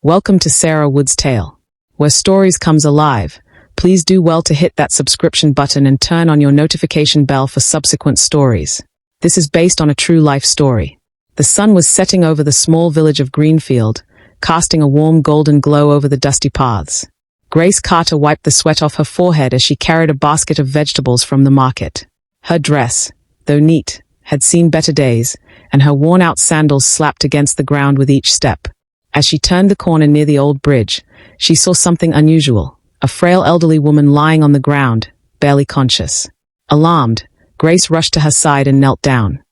Welcome to Sarah Wood's Tale, where stories comes alive. Please do well to hit that subscription button and turn on your notification bell for subsequent stories. This is based on a true life story. The sun was setting over the small village of Greenfield, casting a warm golden glow over the dusty paths. Grace Carter wiped the sweat off her forehead as she carried a basket of vegetables from the market. Her dress, though neat, had seen better days, and her worn-out sandals slapped against the ground with each step. As she turned the corner near the old bridge, she saw something unusual, a frail elderly woman lying on the ground, barely conscious. Alarmed, Grace rushed to her side and knelt down.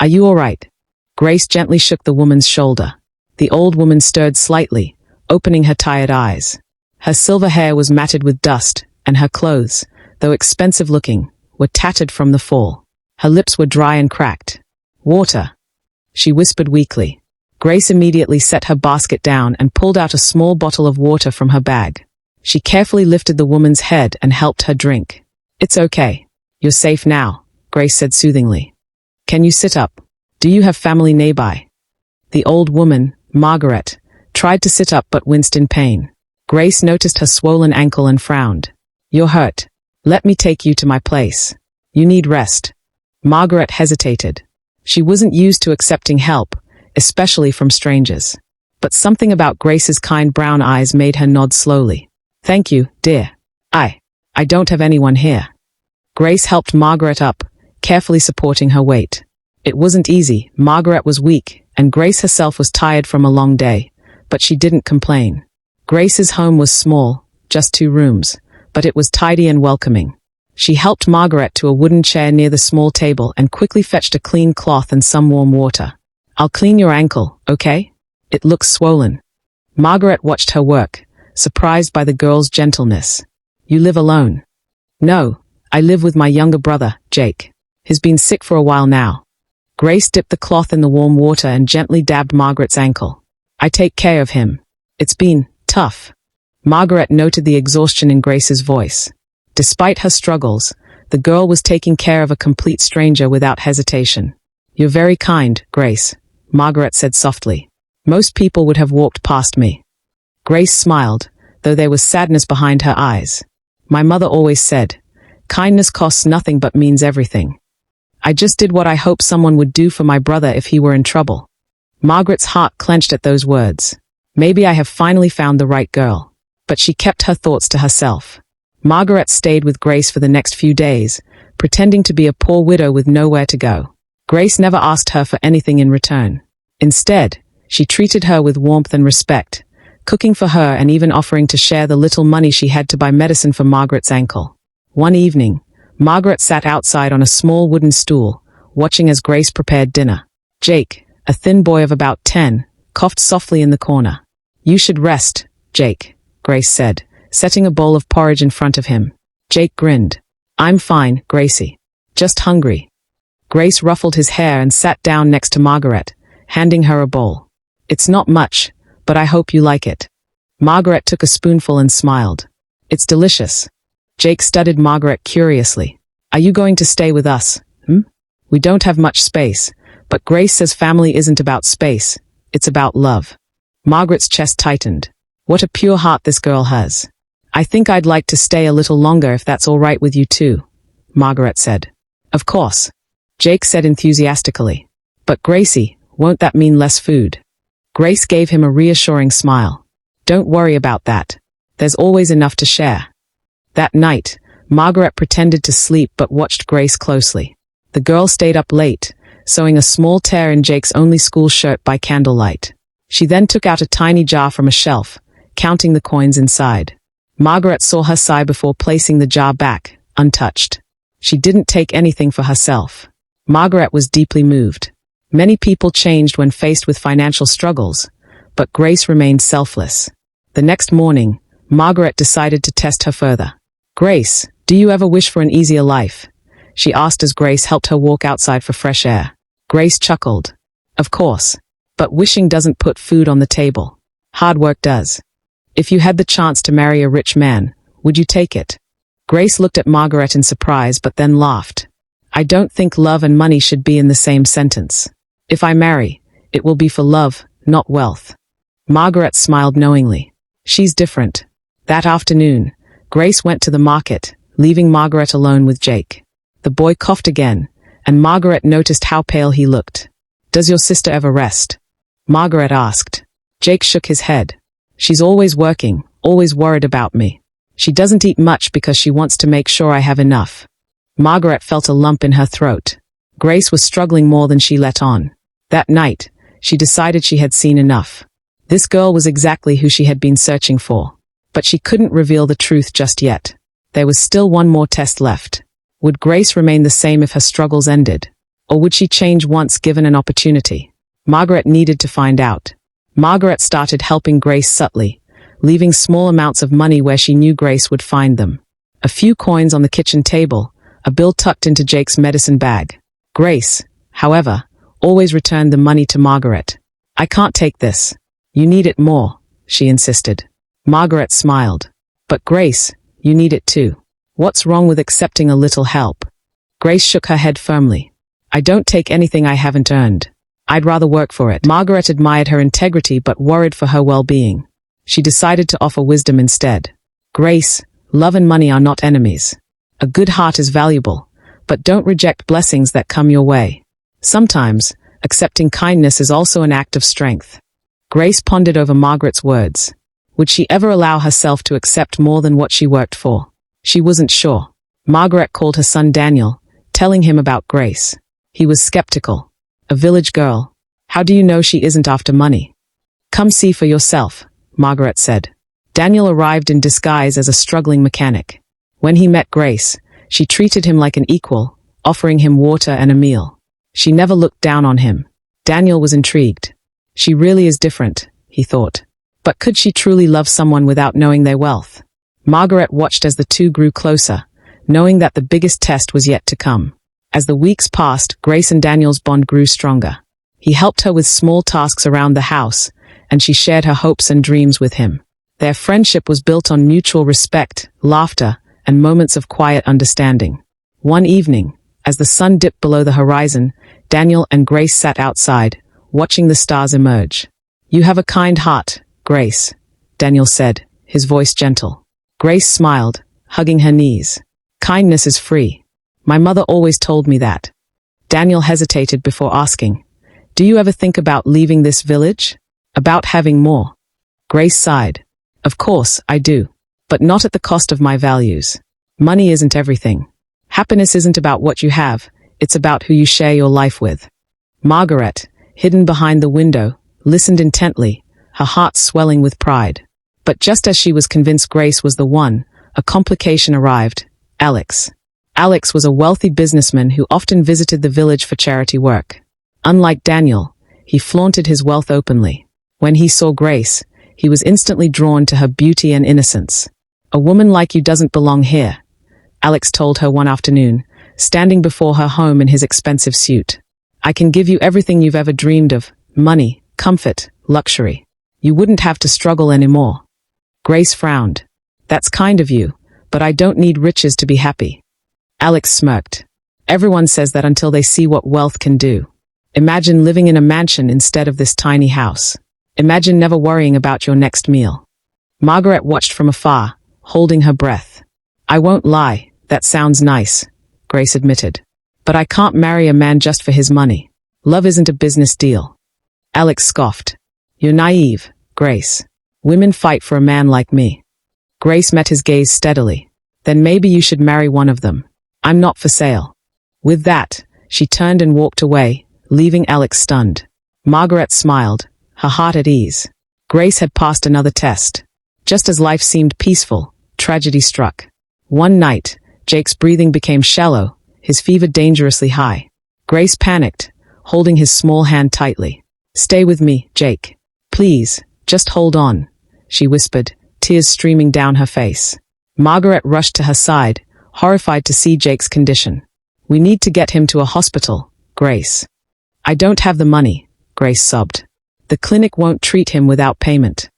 Are you all right? Grace gently shook the woman's shoulder. The old woman stirred slightly, opening her tired eyes. Her silver hair was matted with dust, and her clothes, though expensive-looking, were tattered from the fall. Her lips were dry and cracked. "Water," she whispered weakly. Grace immediately set her basket down and pulled out a small bottle of water from her bag. She carefully lifted the woman's head and helped her drink. "It's okay. You're safe now," Grace said soothingly. "Can you sit up? Do you have family nearby?" The old woman, Margaret, tried to sit up but winced in pain. Grace noticed her swollen ankle and frowned. "You're hurt. Let me take you to my place. You need rest." Margaret hesitated. She wasn't used to accepting help, especially from strangers. But something about Grace's kind brown eyes made her nod slowly. "Thank you, dear. I don't have anyone here." Grace helped Margaret up, carefully supporting her weight. It wasn't easy. Margaret was weak, and Grace herself was tired from a long day, but she didn't complain. Grace's home was small, just 2 rooms, but it was tidy and welcoming. She helped Margaret to a wooden chair near the small table and quickly fetched a clean cloth and some warm water. "I'll clean your ankle, okay? It looks swollen." Margaret watched her work, surprised by the girl's gentleness. "You live alone?" "No, I live with my younger brother, Jake. He's been sick for a while now." Grace dipped the cloth in the warm water and gently dabbed Margaret's ankle. "I take care of him. It's been tough." Margaret noted the exhaustion in Grace's voice. Despite her struggles, the girl was taking care of a complete stranger without hesitation. "You're very kind, Grace," Margaret said softly. "Most people would have walked past me." Grace smiled, though there was sadness behind her eyes. "My mother always said, kindness costs nothing but means everything. I just did what I hoped someone would do for my brother if he were in trouble." Margaret's heart clenched at those words. Maybe I have finally found the right girl. But she kept her thoughts to herself. Margaret stayed with Grace for the next few days, pretending to be a poor widow with nowhere to go. Grace never asked her for anything in return. Instead, she treated her with warmth and respect, cooking for her and even offering to share the little money she had to buy medicine for Margaret's ankle. One evening, Margaret sat outside on a small wooden stool, watching as Grace prepared dinner. Jake, a thin boy of about 10, coughed softly in the corner. "You should rest, Jake," Grace said, setting a bowl of porridge in front of him. Jake grinned. "I'm fine, Gracie. Just hungry." Grace ruffled his hair and sat down next to Margaret, handing her a bowl. "It's not much, but I hope you like it." Margaret took a spoonful and smiled. "It's delicious." Jake studied Margaret curiously. "Are you going to stay with us? We don't have much space, but Grace says family isn't about space, it's about love." Margaret's chest tightened. What a pure heart this girl has. "I think I'd like to stay a little longer if that's all right with you too," Margaret said. "Of course," Jake said enthusiastically. "But Gracie, won't that mean less food?" Grace gave him a reassuring smile. "Don't worry about that. There's always enough to share." That night, Margaret pretended to sleep but watched Grace closely. The girl stayed up late, sewing a small tear in Jake's only school shirt by candlelight. She then took out a tiny jar from a shelf, counting the coins inside. Margaret saw her sigh before placing the jar back, untouched. She didn't take anything for herself. Margaret was deeply moved. Many people changed when faced with financial struggles, but Grace remained selfless. The next morning, Margaret decided to test her further. "Grace, do you ever wish for an easier life?" she asked as Grace helped her walk outside for fresh air. Grace chuckled. "Of course. But wishing doesn't put food on the table. Hard work does. If you had the chance to marry a rich man, would you take it?" Grace looked at Margaret in surprise but then laughed. "I don't think love and money should be in the same sentence. If I marry, it will be for love, not wealth." Margaret smiled knowingly. She's different. That afternoon, Grace went to the market, leaving Margaret alone with Jake. The boy coughed again, and Margaret noticed how pale he looked. "Does your sister ever rest?" Margaret asked. Jake shook his head. "She's always working, always worried about me. She doesn't eat much because she wants to make sure I have enough." Margaret felt a lump in her throat. Grace was struggling more than she let on. That night, she decided she had seen enough. This girl was exactly who she had been searching for. But she couldn't reveal the truth just yet. There was still one more test left. Would Grace remain the same if her struggles ended? Or would she change once given an opportunity? Margaret needed to find out. Margaret started helping Grace subtly, leaving small amounts of money where she knew Grace would find them. A few coins on the kitchen table, a bill tucked into Jake's medicine bag. Grace, however, always returned the money to Margaret. "I can't take this. You need it more," she insisted. Margaret smiled. "But Grace, you need it too. What's wrong with accepting a little help?" Grace shook her head firmly. "I don't take anything I haven't earned. I'd rather work for it." Margaret admired her integrity but worried for her well-being. She decided to offer wisdom instead. "Grace, love and money are not enemies. A good heart is valuable, but don't reject blessings that come your way. Sometimes, accepting kindness is also an act of strength." Grace pondered over Margaret's words. Would she ever allow herself to accept more than what she worked for? She wasn't sure. Margaret called her son Daniel, telling him about Grace. He was skeptical. "A village girl. How do you know she isn't after money?" "Come see for yourself," Margaret said. Daniel arrived in disguise as a struggling mechanic. When he met Grace, she treated him like an equal, offering him water and a meal. She never looked down on him. Daniel was intrigued. She really is different, he thought. But could she truly love someone without knowing their wealth? Margaret watched as the two grew closer, knowing that the biggest test was yet to come. As the weeks passed, Grace and Daniel's bond grew stronger. He helped her with small tasks around the house, and she shared her hopes and dreams with him. Their friendship was built on mutual respect, laughter, and moments of quiet understanding. One evening, as the sun dipped below the horizon, Daniel and Grace sat outside, watching the stars emerge. "You have a kind heart, Grace," Daniel said, his voice gentle. Grace smiled, hugging her knees. "Kindness is free. My mother always told me that." Daniel hesitated before asking, "Do you ever think about leaving this village? About having more?" Grace sighed. "Of course, I do. But not at the cost of my values. Money isn't everything. Happiness isn't about what you have, it's about who you share your life with." Margaret, hidden behind the window, listened intently, her heart swelling with pride. But just as she was convinced Grace was the one, a complication arrived. Alex. Alex was a wealthy businessman who often visited the village for charity work. Unlike Daniel, he flaunted his wealth openly. When he saw Grace, he was instantly drawn to her beauty and innocence. "A woman like you doesn't belong here," Alex told her one afternoon, standing before her home in his expensive suit. "I can give you everything you've ever dreamed of, money, comfort, luxury. You wouldn't have to struggle anymore." Grace frowned. "That's kind of you, but I don't need riches to be happy." Alex smirked. "Everyone says that until they see what wealth can do. Imagine living in a mansion instead of this tiny house. Imagine never worrying about your next meal." Margaret watched from afar, holding her breath. "I won't lie, that sounds nice," Grace admitted. "But I can't marry a man just for his money. Love isn't a business deal." Alex scoffed. "You're naive, Grace. Women fight for a man like me." Grace met his gaze steadily. "Then maybe you should marry one of them. I'm not for sale." With that, she turned and walked away, leaving Alex stunned. Margaret smiled, her heart at ease. Grace had passed another test. Just as life seemed peaceful, tragedy struck. One night, Jake's breathing became shallow, his fever dangerously high. Grace panicked, holding his small hand tightly. "Stay with me, Jake. Please, just hold on," she whispered, tears streaming down her face. Margaret rushed to her side, horrified to see Jake's condition. "We need to get him to a hospital, Grace." "I don't have the money," Grace sobbed. "The clinic won't treat him without payment."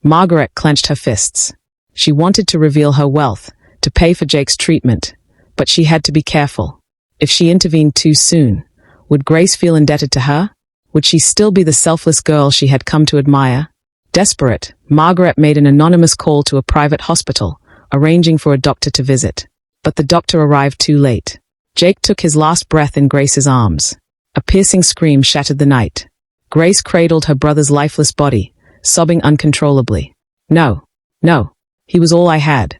Margaret clenched her fists. She wanted to reveal her wealth, to pay for Jake's treatment, but she had to be careful. If she intervened too soon, would Grace feel indebted to her? Would she still be the selfless girl she had come to admire? Desperate, Margaret made an anonymous call to a private hospital, arranging for a doctor to visit. But the doctor arrived too late. Jake took his last breath in Grace's arms. A piercing scream shattered the night. Grace cradled her brother's lifeless body, sobbing uncontrollably. No, no, he was all I had.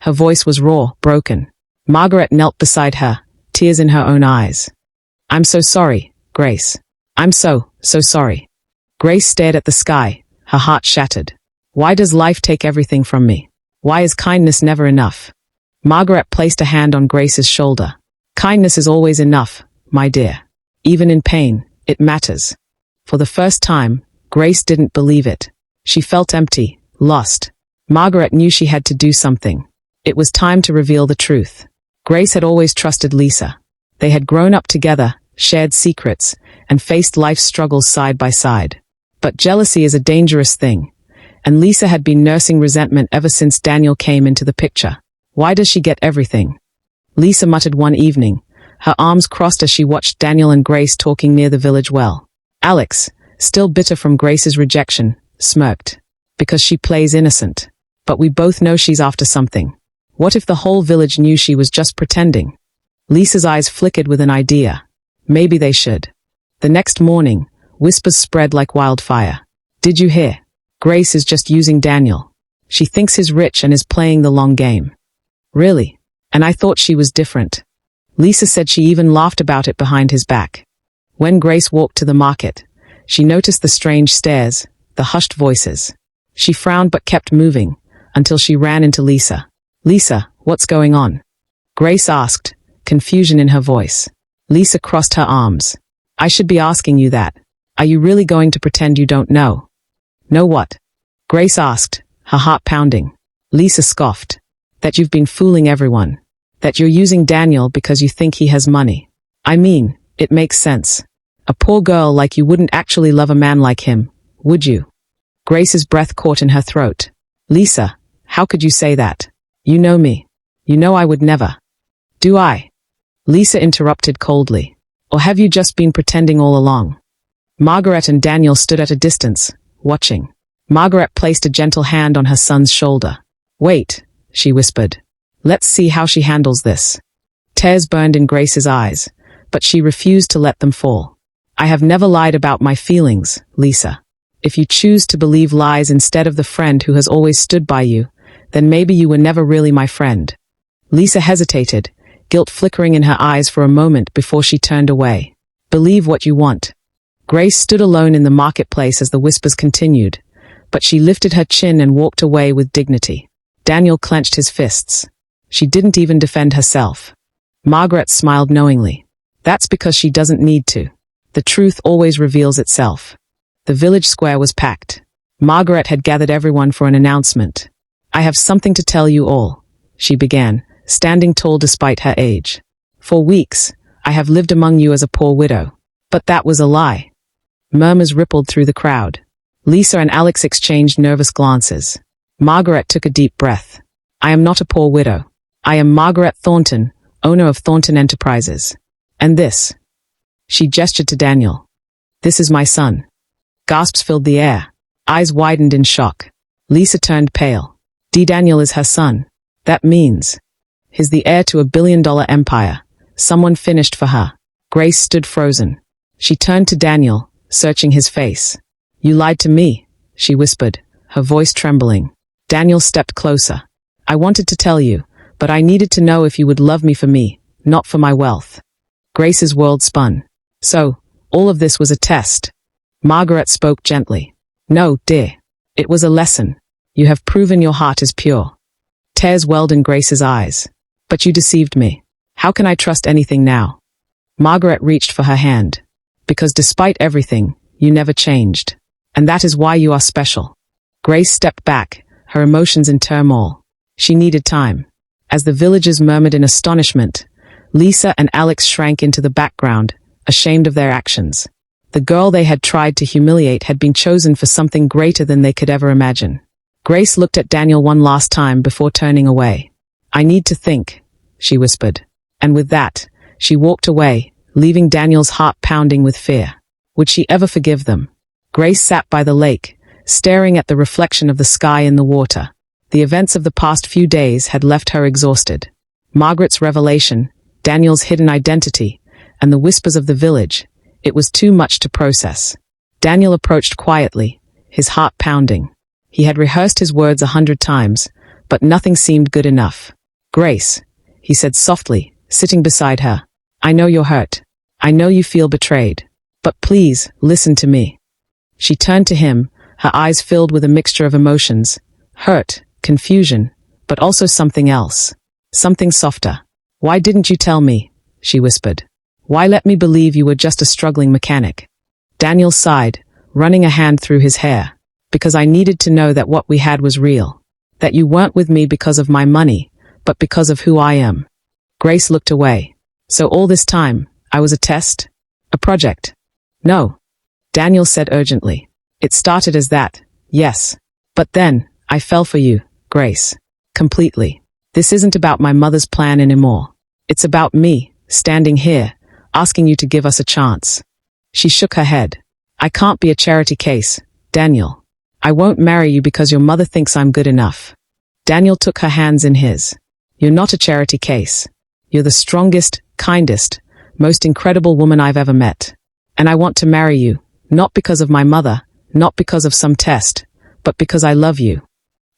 Her voice was raw, broken. Margaret knelt beside her, tears in her own eyes. I'm so sorry, Grace. I'm so sorry. Grace stared at the sky, her heart shattered. Why does life take everything from me? Why is kindness never enough? Margaret placed a hand on Grace's shoulder. Kindness is always enough, my dear. Even in pain, it matters. For the first time, Grace didn't believe it. She felt empty, lost. Margaret knew she had to do something. It was time to reveal the truth. Grace had always trusted Lisa. They had grown up together, shared secrets, and faced life's struggles side by side. But jealousy is a dangerous thing, and Lisa had been nursing resentment ever since Daniel came into the picture. Why does she get everything? Lisa muttered one evening, her arms crossed as she watched Daniel and Grace talking near the village well. Alex, still bitter from Grace's rejection, smirked. Because she plays innocent. But we both know she's after something. What if the whole village knew she was just pretending? Lisa's eyes flickered with an idea. Maybe they should. The next morning, whispers spread like wildfire. Did you hear? Grace is just using Daniel. She thinks he's rich and is playing the long game. Really? And I thought she was different. Lisa said she even laughed about it behind his back. When Grace walked to the market, she noticed the strange stares, the hushed voices. She frowned but kept moving, until she ran into Lisa. Lisa, what's going on? Grace asked, confusion in her voice. Lisa crossed her arms. I should be asking you that. Are you really going to pretend you don't know? Know what? Grace asked, her heart pounding. Lisa scoffed. That you've been fooling everyone. That you're using Daniel because you think he has money. I mean, it makes sense. A poor girl like you wouldn't actually love a man like him, would you? Grace's breath caught in her throat. Lisa, how could you say that? You know me. You know I would never. Do I? Lisa interrupted coldly. Or have you just been pretending all along? Margaret and Daniel stood at a distance, watching. Margaret placed a gentle hand on her son's shoulder. Wait, she whispered. Let's see how she handles this. Tears burned in Grace's eyes, but she refused to let them fall. I have never lied about my feelings, Lisa. If you choose to believe lies instead of the friend who has always stood by you, then maybe you were never really my friend. Lisa hesitated, guilt flickering in her eyes for a moment before she turned away. Believe what you want. Grace stood alone in the marketplace as the whispers continued, but she lifted her chin and walked away with dignity. Daniel clenched his fists. She didn't even defend herself. Margaret smiled knowingly. That's because she doesn't need to. The truth always reveals itself. The village square was packed. Margaret had gathered everyone for an announcement. I have something to tell you all, she began, standing tall despite her age. For weeks, I have lived among you as a poor widow. But that was a lie. Murmurs rippled through the crowd. Lisa and Alex exchanged nervous glances. Margaret took a deep breath. I am not a poor widow. I am Margaret Thornton, owner of Thornton Enterprises. And this. She gestured to Daniel. This is my son. Gasps filled the air. Eyes widened in shock. Lisa turned pale. Daniel is her son. That means. He's the heir to a billion-dollar empire. Someone finished for her. Grace stood frozen. She turned to Daniel, searching his face. You lied to me, she whispered, her voice trembling. Daniel stepped closer. I wanted to tell you, but I needed to know if you would love me for me, not for my wealth. Grace's world spun. So, all of this was a test. Margaret spoke gently. No, dear. It was a lesson. You have proven your heart is pure. Tears welled in Grace's eyes. But you deceived me. How can I trust anything now? Margaret reached for her hand. Because despite everything, you never changed. And that is why you are special. Grace stepped back, her emotions in turmoil. She needed time. As the villagers murmured in astonishment, Lisa and Alex shrank into the background, ashamed of their actions. The girl they had tried to humiliate had been chosen for something greater than they could ever imagine. Grace looked at Daniel one last time before turning away. I need to think, she whispered. And with that, she walked away, leaving Daniel's heart pounding with fear. Would she ever forgive them? Grace sat by the lake, staring at the reflection of the sky in the water. The events of the past few days had left her exhausted. Margaret's revelation, Daniel's hidden identity, and the whispers of the village, it was too much to process. Daniel approached quietly, his heart pounding. He had rehearsed his words 100 times, but nothing seemed good enough. "Grace," he said softly, sitting beside her. "I know you're hurt. I know you feel betrayed. But please, listen to me." She turned to him, her eyes filled with a mixture of emotions. Hurt, confusion, but also something else. Something softer. "Why didn't you tell me?" she whispered. "Why let me believe you were just a struggling mechanic?" Daniel sighed, running a hand through his hair. "Because I needed to know that what we had was real. That you weren't with me because of my money, but because of who I am." Grace looked away. "So all this time, I was a test? A project?" "No," Daniel said urgently. "It started as that, yes. But then, I fell for you, Grace. Completely. This isn't about my mother's plan anymore. It's about me, standing here, asking you to give us a chance." She shook her head. "I can't be a charity case, Daniel. I won't marry you because your mother thinks I'm good enough." Daniel took her hands in his. "You're not a charity case. You're the strongest, kindest, most incredible woman I've ever met. And I want to marry you, not because of my mother, not because of some test, but because I love you."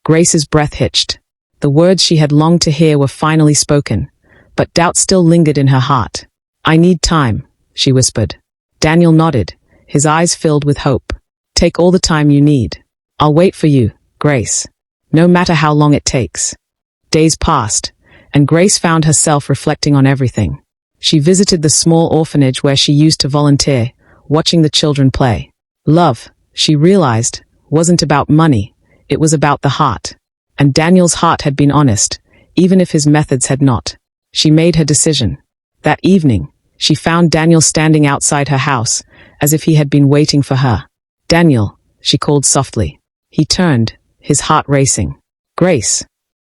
Grace's breath hitched. The words she had longed to hear were finally spoken, but doubt still lingered in her heart. "I need time," she whispered. Daniel nodded, his eyes filled with hope. "Take all the time you need. I'll wait for you, Grace. No matter how long it takes." Days passed, and Grace found herself reflecting on everything. She visited the small orphanage where she used to volunteer, watching the children play. Love, she realized, wasn't about money, it was about the heart. And Daniel's heart had been honest, even if his methods had not. She made her decision. That evening, she found Daniel standing outside her house, as if he had been waiting for her. "Daniel," she called softly. He turned, his heart racing. "Grace."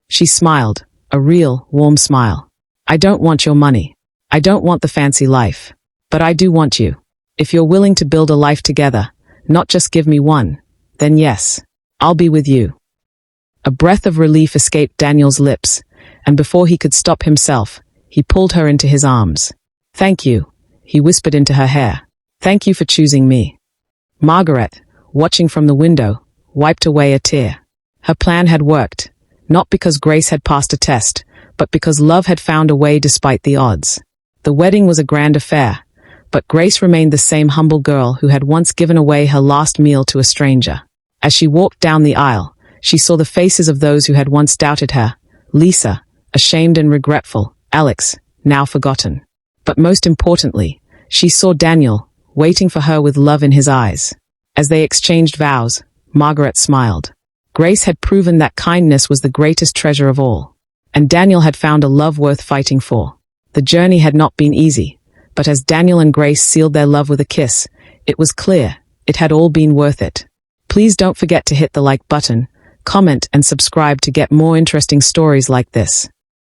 She smiled, a real, warm smile. "I don't want your money. I don't want the fancy life. But I do want you. If you're willing to build a life together, not just give me one, then yes, I'll be with you." A breath of relief escaped Daniel's lips, and before he could stop himself, he pulled her into his arms. "Thank you," he whispered into her hair. "Thank you for choosing me." Margaret, watching from the window, wiped away a tear. Her plan had worked, not because Grace had passed a test, but because love had found a way despite the odds. The wedding was a grand affair, but Grace remained the same humble girl who had once given away her last meal to a stranger. As she walked down the aisle, she saw the faces of those who had once doubted her: Lisa, ashamed and regretful; Alex, now forgotten. But most importantly, she saw Daniel, waiting for her with love in his eyes. As they exchanged vows, Margaret smiled. Grace had proven that kindness was the greatest treasure of all. And Daniel had found a love worth fighting for. The journey had not been easy, but as Daniel and Grace sealed their love with a kiss, it was clear it had all been worth it. Please don't forget to hit the like button, comment and subscribe to get more interesting stories like this.